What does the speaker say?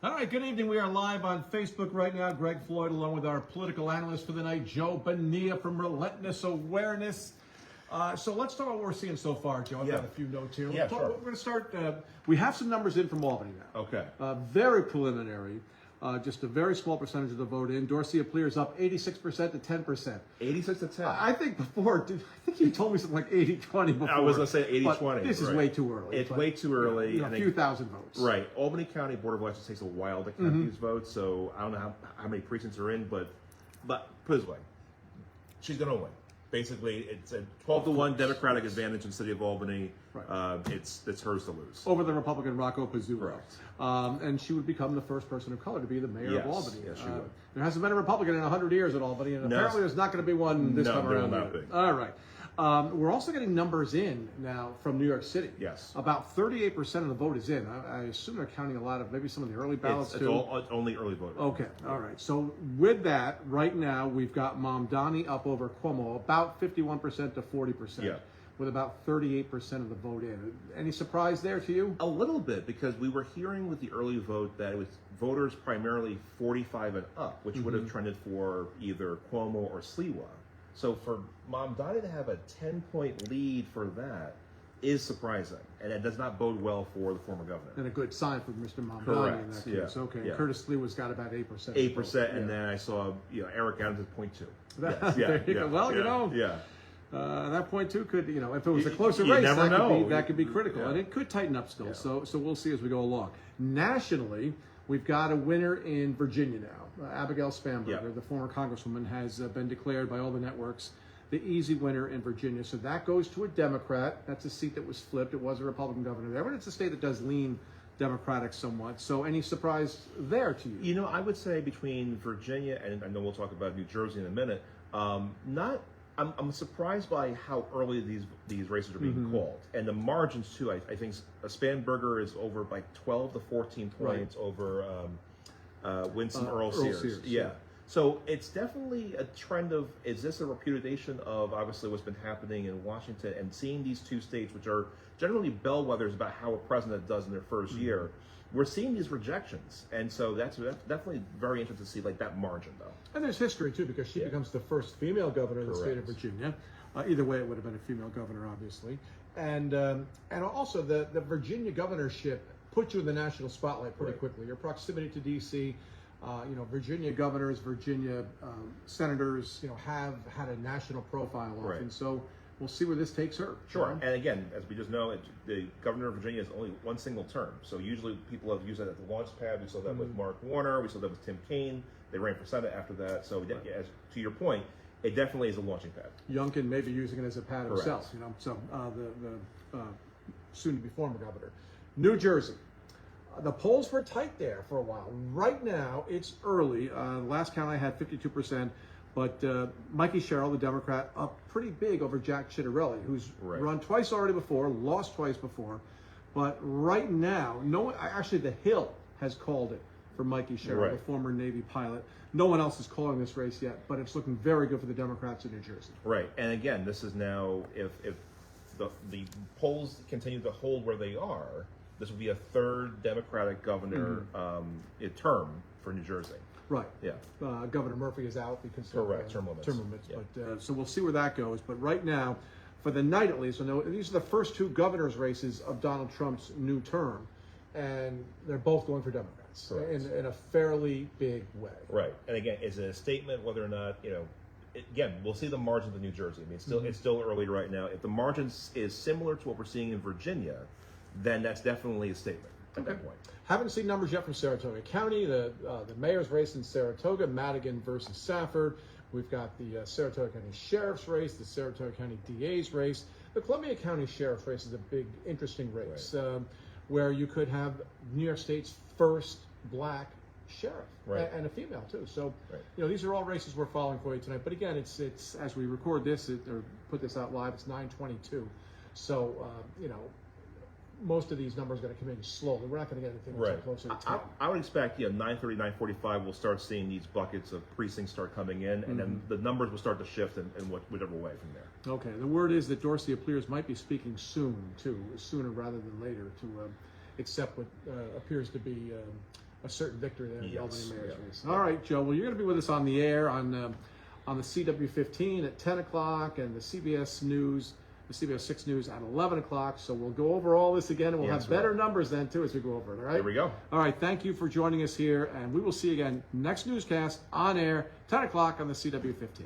All right, good evening. We are live on Facebook right now. Greg Floyd, along with our political analyst for the night, Joe Bonilla from Relentless Awareness. So let's talk about what we're seeing so far, Joe. I've got a few notes here. Yeah, sure. We're going to start. We have some numbers in from Albany now. Okay. Very preliminary. Just a very small percentage of the vote in. Dorsey appears up 86% to 10%. 86 to 10. I think before, I think you told me something like 80-20 before. I was going to say 80-20. This is way too early. It's way too early. A few thousand votes. Right. Albany County Board of Elections takes a while to count these votes, so I don't know how many precincts are in, but put it this way, she's going to win. Basically, it's a 12-1 Democratic advantage in the city of Albany. Right. It's hers to lose. Over the Republican Rocco Pizzuto. Correct. And she would become the first person of color to be the mayor of Albany. Yes, she would. There hasn't been a Republican in 100 years at Albany, and apparently there's not going to be one this time around. No, not big. All right. We're also getting numbers in now from New York City. Yes. About 38% of the vote is in. I assume they're counting a lot of maybe some of the early ballots too. It's only early voters. Okay. All right. So with that, right now we've got Mamdani up over Cuomo, about 51% to 40%. Yeah. With about 38% of the vote in. Any surprise there to you? A little bit, because we were hearing with the early vote that it was voters primarily 45 and up, which would have trended for either Cuomo or Sliwa. So for Mamdani to have a 10-point lead for that is surprising, and it does not bode well for the former governor. And a good sign for Mr. Mamdani Correct. in that case. Yeah. Okay. Yeah. Curtis Sliwa's got about 8%. 8%, and then I saw Eric Adams at 0.2. There you go. Well, that point too could, if it was a closer race, that could be critical, and it could tighten up still. Yeah. So we'll see as we go along. Nationally, we've got a winner in Virginia now. Abigail Spanberger, the former congresswoman, has been declared by all the networks the easy winner in Virginia. So that goes to a Democrat. That's a seat that was flipped. It was a Republican governor there, but it's a state that does lean Democratic somewhat. So any surprise there to you? I would say between Virginia and I know we'll talk about New Jersey in a minute. I'm surprised by how early these races are being called, and the margins too. I think Spanberger is over by 12 to 14 points over Winston Earl Sears. Yeah. So it's definitely a trend of, is this a repudiation of obviously what's been happening in Washington, and seeing these two states, which are generally bellwethers about how a president does in their first year, we're seeing these rejections, and so that's definitely very interesting to see that margin though. And there's history too, because she becomes the first female governor in the state of Virginia. Either way, it would have been a female governor, obviously, and also the Virginia governorship puts you in the national spotlight pretty quickly. Your proximity to D.C. Virginia governors, Virginia senators, have had a national profile often. So we'll see where this takes her. Sure. And again, as we just know, the governor of Virginia is only one single term. So usually people have used that as the launch pad. We saw that with Mark Warner. We saw that with Tim Kaine. They ran for Senate after that. So as to your point, it definitely is a launching pad. Youngkin may be using it as a pad himself. So the soon-to-be former governor. New Jersey. The polls were tight there for a while. Right now, it's early. Last count I had 52%, but Mikey Sherrill, the Democrat, up pretty big over Jack Ciattarelli, who's run twice already before, lost twice before. But right now, actually the Hill has called it for Mikey Sherrill, the former Navy pilot. No one else is calling this race yet, but it's looking very good for the Democrats in New Jersey. Right, and again, this is now, if the polls continue to hold where they are, this will be a third Democratic governor term for New Jersey. Right. Yeah. Governor Murphy is out because of term limits. Yeah. But so we'll see where that goes. But right now, for the night at least, these are the first two governor's races of Donald Trump's new term, and they're both going for Democrats in a fairly big way. Right. And again, is it a statement whether or not again, we'll see the margins of New Jersey. I mean, it's still early right now. If the margins is similar to what we're seeing in Virginia, then that's definitely a statement at that point. Haven't seen numbers yet from Saratoga County. The mayor's race in Saratoga, Madigan versus Safford. We've got the Saratoga County Sheriff's race, the Saratoga County DA's race. The Columbia County Sheriff's race is a big, interesting race where you could have New York State's first black sheriff and a female too. So, these are all races we're following for you tonight. But again, it's as we record this or put this out live, it's 9:22. So, most of these numbers are going to come in slowly. We're not going to get anything until closer to 10. I would expect, 9:30, 9:45, we'll start seeing these buckets of precincts start coming in, and then the numbers will start to shift in whichever way from there. Okay. The word is that Dorsey appears might be speaking soon, too, sooner rather than later, to accept what appears to be a certain victory there in the Yes, Albany mayor's yeah. race. All right, Joe. Well, you're going to be with us on the air on the CW15 at 10 o'clock and the CBS News, the CBS6 News at 11 o'clock. So we'll go over all this again, and we'll have better numbers then too as we go over it. All right. There we go. All right. Thank you for joining us here, and we will see you again next newscast on air 10 o'clock on the CW15.